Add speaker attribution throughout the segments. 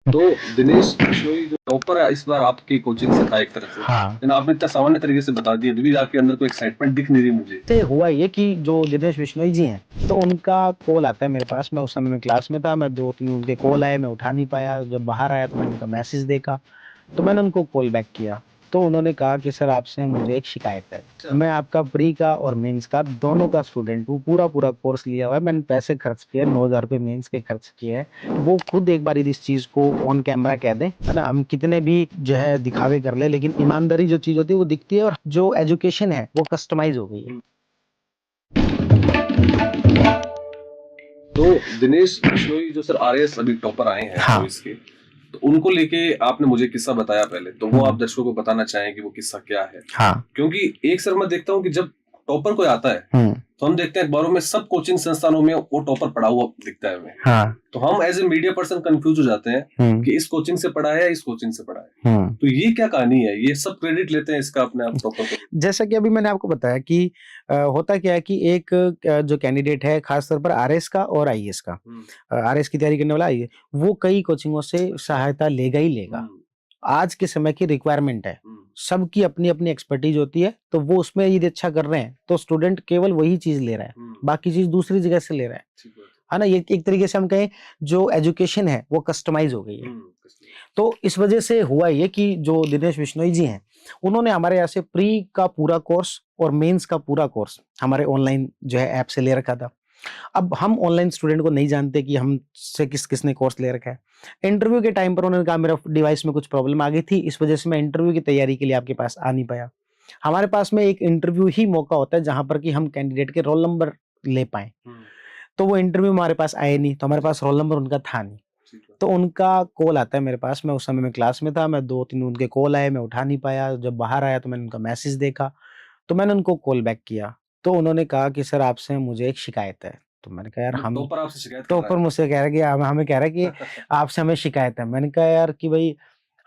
Speaker 1: तो दिनेश बिश्नोई जो टॉपर है इस बार आपकी कोचिंग से था एक तरह से,
Speaker 2: हाँ।
Speaker 1: लेकिन आपने इतना सामान्य तरीके से बता दिया, अभी भी आपके अंदर कोई एक्साइटमेंट दिख नहीं रही मुझे।
Speaker 2: से हुआ ये कि जो दिनेश बिश्नोई जी हैं, तो उनका कॉल आता है मेरे पास। मैं उस समय में क्लास में था, मैं 2-3 उनके कॉल आए, मैं उठा नहीं पाया। जब बाहर आया तो मैंने उनका मैसेज देखा, तो मैंने उनको कॉल बैक किया। तो उन्होंने कहा कि सर आपसे मुझे एक शिकायत है। मैं आपका प्री का और मेंस का दोनों का स्टूडेंट हूँ, पूरा पूरा कोर्स लिया हुआ है, मैंने पैसे खर्च किए, 9,000 रुपये मेंस के खर्च किए हैं। वो खुद एक बार इस चीज को ऑन कैमरा कह दें, है ना। हम कितने भी जो है दिखावे कर ले, लेकिन ईमानदारी जो चीज होती है वो दिखती है, और जो एजुकेशन है वो कस्टमाइज हो गई है।
Speaker 1: तो दिनेश बिश्नोई जो सर आरएएस अभी टॉपर आए हैं
Speaker 2: हाँ।
Speaker 1: 24 के, तो उनको लेके आपने मुझे किस्सा बताया पहले, तो वो आप दर्शकों को बताना चाहें कि वो किस्सा क्या है?
Speaker 2: हाँ।
Speaker 1: क्योंकि एक सर मैं देखता हूँ कि जब टॉपर कोई आता है तो हम देखते हैं अखबारों में सब कोचिंग संस्थानों में वो टॉपर पढ़ा हुआ दिखता है हमें।
Speaker 2: हाँ।
Speaker 1: तो हम as a media person confuse हो जाते हैं कि इस कोचिंग से पढ़ा है या इस कोचिंग से पढ़ा है। तो ये क्या कहानी है? ये सब क्रेडिट लेते हैं इसका अपने आप टॉपर को।
Speaker 2: जैसा कि अभी मैंने आपको बताया कि होता क्या है कि एक जो कैंडिडेट है, खास तौर पर आरएस का और आईएएस का, आरएस की तैयारी करने वाला आईएएस, वो कई कोचिंगों से सहायता लेगा ही लेगा। आज के समय की रिक्वायरमेंट है, सबकी अपनी अपनी एक्सपर्टीज होती है, तो वो उसमें यदि अच्छा कर रहे हैं तो स्टूडेंट केवल वही चीज ले रहा है, बाकी चीज दूसरी जगह से ले रहा है ना। ये एक तरीके से हम कहें जो एजुकेशन है वो कस्टमाइज हो गई है। तो इस वजह से हुआ ये कि जो दिनेश बिश्नोई जी हैं, उन्होंने हमारे यहाँ से प्री का पूरा कोर्स और मेंस का पूरा कोर्स हमारे ऑनलाइन जो है ऐप से ले रखा था। अब हम ऑनलाइन स्टूडेंट को नहीं जानते कि हमसे किसने कोर्स ले रखा है। इंटरव्यू के टाइम पर उन्होंने कहा मेरा डिवाइस में कुछ प्रॉब्लम आ गई थी, इस वजह से मैं इंटरव्यू की तैयारी के लिए आपके पास आ नहीं पाया। हमारे पास में एक इंटरव्यू ही मौका होता है जहां पर कि हम कैंडिडेट के रोल नंबर ले पाए। तो वो इंटरव्यू हमारे पास आए नहीं, तो हमारे पास रोल नंबर उनका था नहीं। तो उनका कॉल आता है मेरे पास, मैं उस समय में क्लास में था, मैं 2-3 उनके कॉल आए, मैं उठा नहीं पाया। जब बाहर आया तो मैंने उनका मैसेज देखा, तो मैंने उनको कॉल बैक किया। तो उन्होंने कहा कि सर आपसे मुझे एक शिकायत है। तो मैंने कहा यार हम
Speaker 1: टॉपर आपसे शिकायत कर रहा
Speaker 2: टॉपर
Speaker 1: है।
Speaker 2: मुझसे कह रहा है कि हमें कह रहा है कि आपसे हमें शिकायत है। मैंने कहा यार कि भाई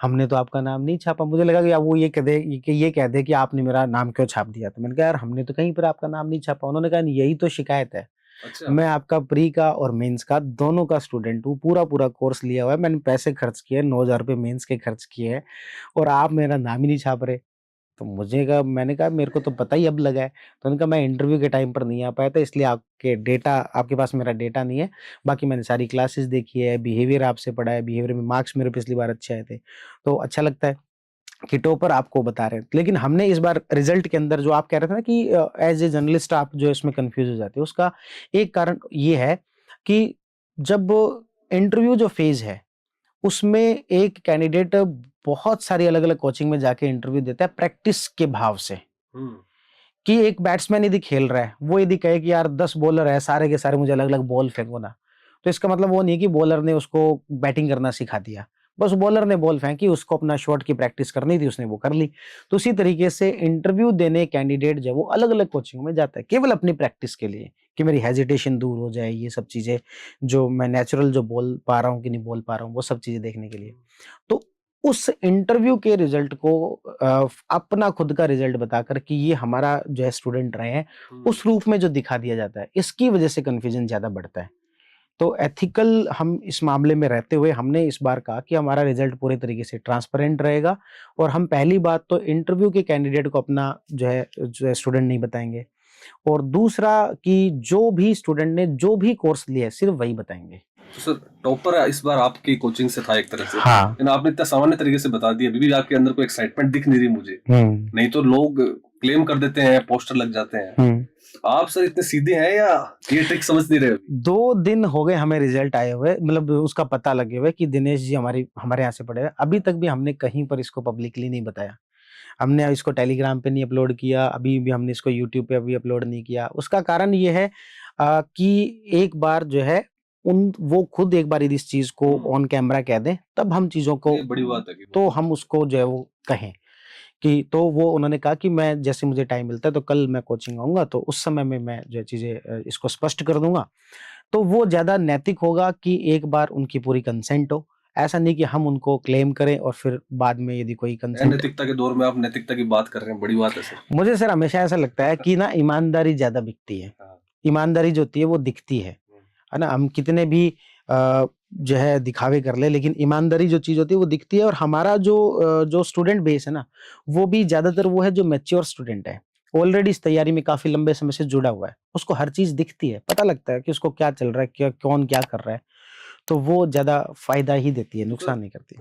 Speaker 2: हमने तो आपका नाम नहीं छापा। मुझे लगा कि अब वो ये कह दे कि आपने मेरा नाम क्यों छाप दिया। तो मैंने कहा यार हमने तो कहीं पर आपका नाम नहीं छापा। उन्होंने कहा यही तो शिकायत है।
Speaker 1: अच्छा।
Speaker 2: मैं आपका प्री का और मेंस का दोनों का स्टूडेंट हूँ, पूरा पूरा कोर्स लिया हुआ है, मैंने पैसे खर्च किए, 9,000 रुपये मेंस के खर्च किए हैं, और आप मेरा नाम ही नहीं छाप रहे। तो मैंने कहा मेरे को तो पता ही अब लगा है। तो उन्होंने कहा मैं इंटरव्यू के टाइम पर नहीं आ पाया था, इसलिए आपके पास मेरा डेटा नहीं है। बाकी मैंने सारी क्लासेस देखी है, बिहेवियर आपसे पढ़ा है, बिहेवियर में मार्क्स मेरे पिछली बार अच्छे आए थे। तो अच्छा लगता है कि टॉपर आपको बता रहे हैं। लेकिन हमने इस बार रिजल्ट के अंदर जो आप कह रहे थे ना कि एज ए जर्नलिस्ट आप जो इसमें कंफ्यूज हो जाते हो, उसका एक कारण ये है कि जब इंटरव्यू जो फेज है उसमें एक कैंडिडेट बहुत सारी अलग-अलग कोचिंग में जाके इंटरव्यू देता है प्रैक्टिस के भाव से। कि एक बैट्समैन यदि खेल रहा है, वो यदि कहे कि यार 10 बॉलर है, सारे के सारे मुझे अलग-अलग बॉल फेंको ना, तो इसका मतलब वो नहीं है कि बॉलर ने उसको बैटिंग करना सिखा दिया। बस बॉलर ने बॉल फेंकी, उसको अपना शॉट की प्रैक्टिस करनी थी, उसने वो कर ली। तो उसी तरीके से इंटरव्यू देने कैंडिडेट जब वो अलग-अलग कोचिंग में जाता है, केवल अपनी प्रैक्टिस के लिए कि मेरी हेजिटेशन दूर हो जाए, ये सब चीज़ें, जो मैं नेचुरल जो बोल पा रहा हूँ कि नहीं बोल पा रहा हूँ, वो सब चीज़ें देखने के लिए। तो उस इंटरव्यू के रिजल्ट को अपना खुद का रिजल्ट बताकर कि ये हमारा जो है स्टूडेंट रहे हैं, उस रूप में जो दिखा दिया जाता है, इसकी वजह से कन्फ्यूजन ज़्यादा बढ़ता है। तो एथिकल हम इस मामले में रहते हुए हमने इस बार कहा कि हमारा रिजल्ट पूरे तरीके से ट्रांसपेरेंट रहेगा, और हम पहली बात तो इंटरव्यू के कैंडिडेट को अपना जो है स्टूडेंट नहीं बताएँगे, और दूसरा कि जो भी स्टूडेंट ने जो भी कोर्स लिया है, सिर्फ वही बताएँगे।
Speaker 1: तो सर टॉपर इस बार आपकी कोचिंग से था एक तरह से,
Speaker 2: हाँ।
Speaker 1: लेकिन आपने इतना सामान्य तरीके से बता दिया, अभी भी आपके अंदर कोई एक्साइटमेंट दिख नहीं रही मुझे। नहीं तो लोग क्लेम कर देते हैं, पोस्टर लग जाते हैं। आप सर इतने सीधे हैं या ये ट्रिक समझ नहीं रहे अभी?
Speaker 2: 2 दिन हो गए हमें रिजल्ट आए हुए, मतलब उसका पता लगे हुए कि दिनेश जी हमारे यहाँ से पढ़े हुए। अभी तक भी हमने कहीं पर इसको पब्लिकली नहीं बताया। हमने इसको टेलीग्राम पे नहीं अपलोड किया, अभी भी हमने इसको यूट्यूब पे अभी अपलोड नहीं किया। उसका कारण ये है कि एक बार जो है वो खुद एक बार यदि इस चीज़ को ऑन कैमरा कह दें, तब हम चीज़ों को,
Speaker 1: ये बड़ी बात है कि
Speaker 2: तो हम उसको जो है वो कहें कि, तो वो उन्होंने कहा कि मैं जैसे मुझे टाइम मिलता है तो कल मैं कोचिंग आऊँगा, तो उस समय में मैं जो है चीज़ें इसको स्पष्ट कर दूँगा। तो वो ज़्यादा नैतिक होगा कि एक बार उनकी पूरी कंसेंट हो। ऐसा नहीं कि हम उनको क्लेम करें और फिर बाद में यदि कोई कंसेंट।
Speaker 1: अनैतिकता के दौर में आप नैतिकता की बात कर रहे हैं, बड़ी बात है सर।
Speaker 2: मुझे सर हमेशा ऐसा लगता है कि ना ईमानदारी ज़्यादा बिकती है। ईमानदारी जो होती है वो दिखती है ना? हम कितने भी जो है दिखावे कर ले, लेकिन ईमानदारी जो चीज़ होती है वो दिखती है। और हमारा जो स्टूडेंट बेस है ना, वो भी ज़्यादातर वो है जो मैच्योर स्टूडेंट है, ऑलरेडी इस तैयारी में काफ़ी लंबे समय से जुड़ा हुआ है। उसको हर चीज़ दिखती है, पता लगता है कि उसको क्या चल रहा है, क्या कौन क्या कर रहा है, तो वो ज़्यादा फ़ायदा ही देती है, नुकसान नहीं करती।